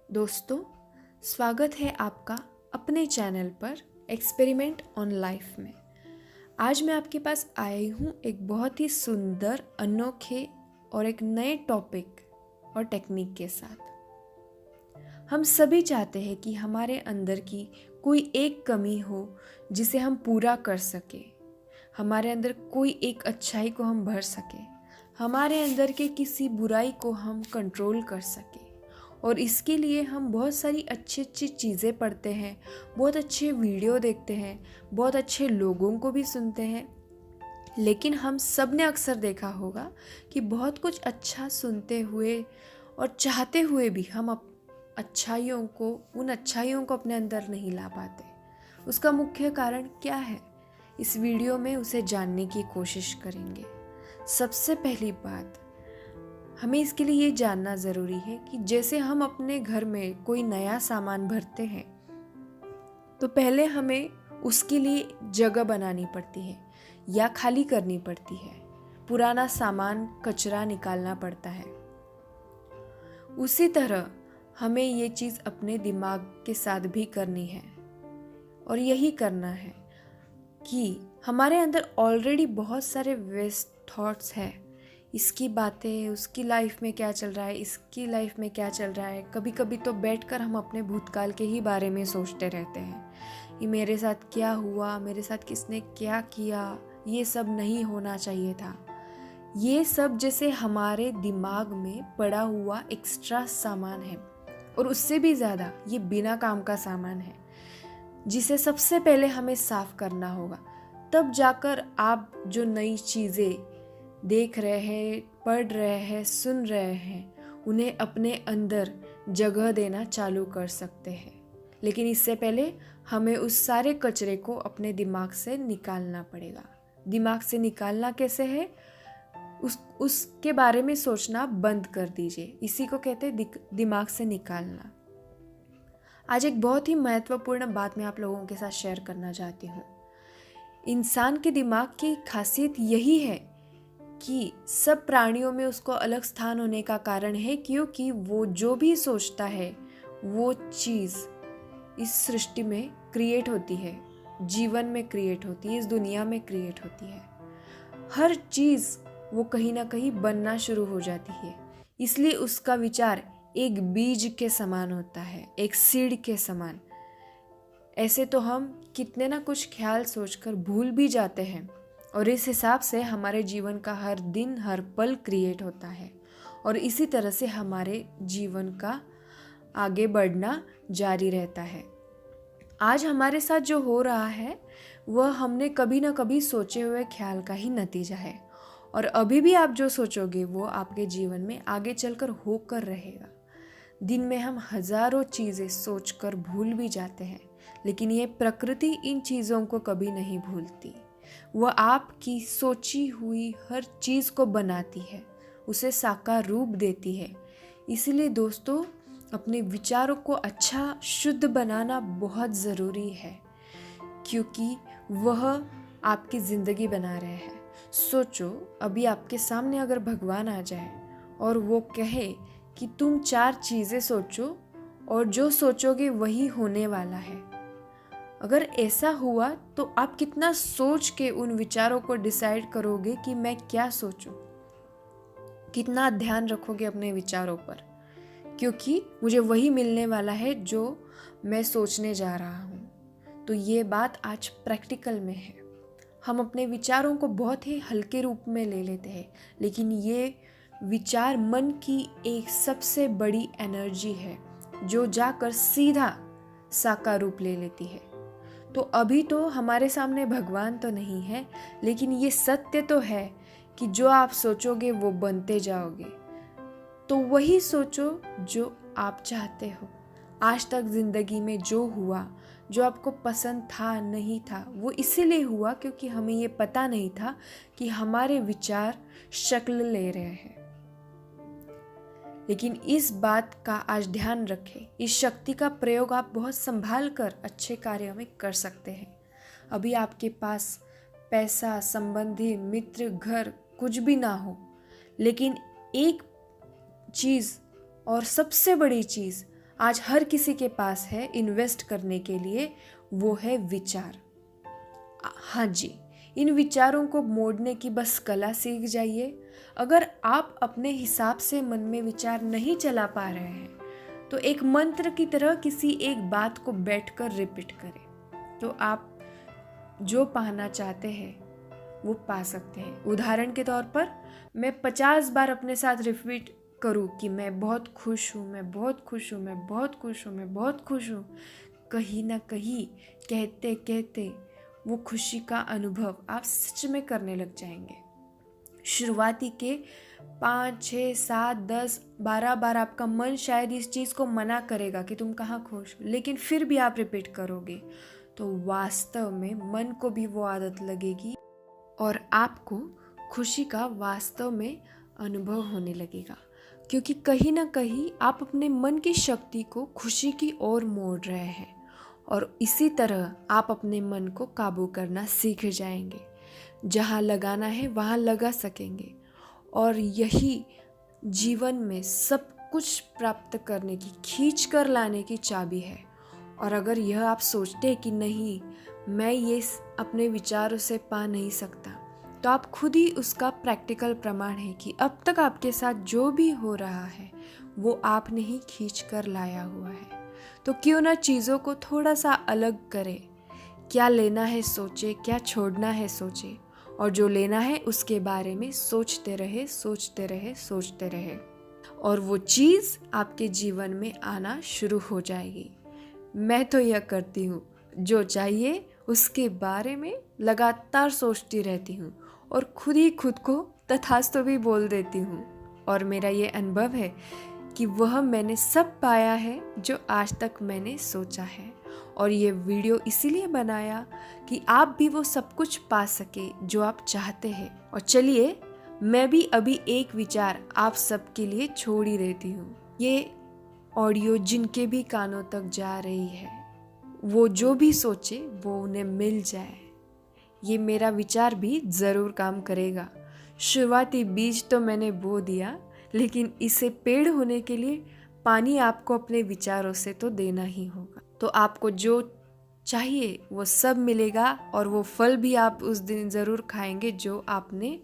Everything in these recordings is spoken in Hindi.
दोस्तों, स्वागत है आपका अपने चैनल पर एक्सपेरिमेंट ऑन लाइफ में। आज मैं आपके पास आई हूँ एक बहुत ही सुंदर, अनोखे और एक नए टॉपिक और टेक्निक के साथ। हम सभी चाहते हैं कि हमारे अंदर की कोई एक कमी हो जिसे हम पूरा कर सके, हमारे अंदर कोई एक अच्छाई को हम भर सके, हमारे अंदर के किसी बुराई को हम कंट्रोल कर सके। और इसके लिए हम बहुत सारी अच्छी अच्छी चीज़ें पढ़ते हैं, बहुत अच्छे वीडियो देखते हैं, बहुत अच्छे लोगों को भी सुनते हैं। लेकिन हम सब ने अक्सर देखा होगा कि बहुत कुछ अच्छा सुनते हुए और चाहते हुए भी हम उन अच्छाइयों को अपने अंदर नहीं ला पाते। उसका मुख्य कारण क्या है? इस वीडियो में उसे जानने की कोशिश करेंगे। सबसे पहली बात, हमें इसके लिए ये जानना ज़रूरी है कि जैसे हम अपने घर में कोई नया सामान भरते हैं तो पहले हमें उसके लिए जगह बनानी पड़ती है या खाली करनी पड़ती है, पुराना सामान कचरा निकालना पड़ता है। उसी तरह हमें ये चीज़ अपने दिमाग के साथ भी करनी है और यही करना है कि हमारे अंदर ऑलरेडी बहुत सारे वेस्ट थॉट्स हैं। इसकी बातें, उसकी लाइफ में क्या चल रहा है, इसकी लाइफ में क्या चल रहा है। कभी कभी तो बैठकर हम अपने भूतकाल के ही बारे में सोचते रहते हैं। ये मेरे साथ क्या हुआ, मेरे साथ किसने क्या किया, ये सब नहीं होना चाहिए था। ये सब जैसे हमारे दिमाग में पड़ा हुआ एक्स्ट्रा सामान है और उससे भी ज़्यादा ये बिना काम का सामान है जिसे सबसे पहले हमें साफ करना होगा। तब जाकर आप जो नई चीज़ें देख रहे हैं, पढ़ रहे हैं, सुन रहे हैं, उन्हें अपने अंदर जगह देना चालू कर सकते हैं। लेकिन इससे पहले हमें उस सारे कचरे को अपने दिमाग से निकालना पड़ेगा। दिमाग से निकालना कैसे है? उसके बारे में सोचना बंद कर दीजिए। इसी को कहते हैं दिमाग से निकालना। आज एक बहुत ही महत्वपूर्ण बात मैं आप लोगों के साथ शेयर करना चाहती हूँ। इंसान के दिमाग की खासियत यही है कि सब प्राणियों में उसको अलग स्थान होने का कारण है क्योंकि वो जो भी सोचता है वो चीज़ इस सृष्टि में क्रिएट होती है, जीवन में क्रिएट होती है, इस दुनिया में क्रिएट होती है। हर चीज़ वो कहीं ना कहीं बनना शुरू हो जाती है। इसलिए उसका विचार एक बीज के समान होता है, एक सीड के समान। ऐसे तो हम कितने ना कुछ ख्याल सोचकर भूल भी जाते हैं और इस हिसाब से हमारे जीवन का हर दिन हर पल क्रिएट होता है और इसी तरह से हमारे जीवन का आगे बढ़ना जारी रहता है। आज हमारे साथ जो हो रहा है वह हमने कभी ना कभी सोचे हुए ख्याल का ही नतीजा है और अभी भी आप जो सोचोगे वो आपके जीवन में आगे चलकर होकर रहेगा। दिन में हम हजारों चीज़ें सोचकर भूल भी जाते हैं, लेकिन ये प्रकृति इन चीज़ों को कभी नहीं भूलती। वह आपकी सोची हुई हर चीज़ को बनाती है, उसे साकार रूप देती है। इसलिए दोस्तों, अपने विचारों को अच्छा शुद्ध बनाना बहुत ज़रूरी है क्योंकि वह आपकी ज़िंदगी बना रहे हैं। सोचो, अभी आपके सामने अगर भगवान आ जाए और वो कहे कि तुम 4 चीज़ें सोचो और जो सोचोगे वही होने वाला है। अगर ऐसा हुआ तो आप कितना सोच के उन विचारों को डिसाइड करोगे कि मैं क्या सोचूं? कितना ध्यान रखोगे अपने विचारों पर, क्योंकि मुझे वही मिलने वाला है जो मैं सोचने जा रहा हूँ। तो ये बात आज प्रैक्टिकल में है। हम अपने विचारों को बहुत ही हल्के रूप में ले लेते हैं, लेकिन ये विचार मन की एक सबसे बड़ी एनर्जी है जो जाकर सीधा साकार रूप ले लेती है। तो अभी तो हमारे सामने भगवान तो नहीं है, लेकिन ये सत्य तो है कि जो आप सोचोगे वो बनते जाओगे। तो वही सोचो जो आप चाहते हो। आज तक जिंदगी में जो हुआ, जो आपको पसंद था नहीं था, वो इसीलिए हुआ क्योंकि हमें ये पता नहीं था कि हमारे विचार शक्ल ले रहे हैं। लेकिन इस बात का आज ध्यान रखें, इस शक्ति का प्रयोग आप बहुत संभाल कर अच्छे कार्यों में कर सकते हैं। अभी आपके पास पैसा, संबंधी, मित्र, घर कुछ भी ना हो, लेकिन एक चीज़ और सबसे बड़ी चीज़ आज हर किसी के पास है इन्वेस्ट करने के लिए, वो है विचार। हाँ जी, इन विचारों को मोड़ने की बस कला सीख जाइए। अगर आप अपने हिसाब से मन में विचार नहीं चला पा रहे हैं तो एक मंत्र की तरह किसी एक बात को बैठकर रिपीट करें, तो आप जो पाना चाहते हैं वो पा सकते हैं। उदाहरण के तौर पर मैं 50 बार अपने साथ रिपीट करूं कि मैं बहुत खुश हूँ, मैं बहुत खुश हूँ, मैं बहुत खुश हूँ, मैं बहुत खुश हूँ, कहीं ना कहीं कहते कहते वो खुशी का अनुभव आप सच में करने लग जाएंगे। शुरुआती के 5, 6, 7, 10, 12 बार आपका मन शायद इस चीज़ को मना करेगा कि तुम कहाँ खुश हो, लेकिन फिर भी आप रिपीट करोगे तो वास्तव में मन को भी वो आदत लगेगी और आपको खुशी का वास्तव में अनुभव होने लगेगा, क्योंकि कहीं ना कहीं आप अपने मन की शक्ति को खुशी की ओर मोड़ रहे हैं और इसी तरह आप अपने मन को काबू करना सीख जाएंगे। जहाँ लगाना है वहाँ लगा सकेंगे और यही जीवन में सब कुछ प्राप्त करने की, खींच कर लाने की चाबी है। और अगर यह आप सोचते हैं कि नहीं, मैं ये अपने विचारों से पा नहीं सकता, तो आप खुद ही उसका प्रैक्टिकल प्रमाण है कि अब तक आपके साथ जो भी हो रहा है वो आपने ही खींच कर लाया हुआ है। तो क्यों ना चीज़ों को थोड़ा सा अलग करें। क्या लेना है सोचे, क्या छोड़ना है सोचे, और जो लेना है उसके बारे में सोचते रहे, सोचते रहे, सोचते रहे, और वो चीज़ आपके जीवन में आना शुरू हो जाएगी। मैं तो यह करती हूँ, जो चाहिए उसके बारे में लगातार सोचती रहती हूँ और खुद ही खुद को तथास्तु भी बोल देती हूँ। और मेरा ये अनुभव है कि वह मैंने सब पाया है जो आज तक मैंने सोचा है। और ये वीडियो इसीलिए बनाया कि आप भी वो सब कुछ पा सके जो आप चाहते हैं। और चलिए, मैं भी अभी एक विचार आप सबके लिए छोड़ ही देती हूँ। ये ऑडियो जिनके भी कानों तक जा रही है, वो जो भी सोचे वो उन्हें मिल जाए। ये मेरा विचार भी ज़रूर काम करेगा। शुरुआती बीज तो मैंने बो दिया, लेकिन इसे पेड़ होने के लिए पानी आपको अपने विचारों से तो देना ही होगा। तो आपको जो चाहिए वो सब मिलेगा और वो फल भी आप उस दिन ज़रूर खाएंगे जो आपने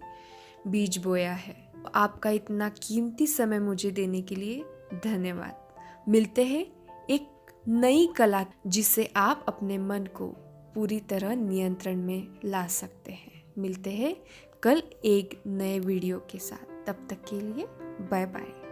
बीज बोया है। आपका इतना कीमती समय मुझे देने के लिए धन्यवाद। मिलते हैं एक नई कला जिससे आप अपने मन को पूरी तरह नियंत्रण में ला सकते हैं। मिलते हैं कल एक नए वीडियो के साथ। तब तक के लिए बाय बाय।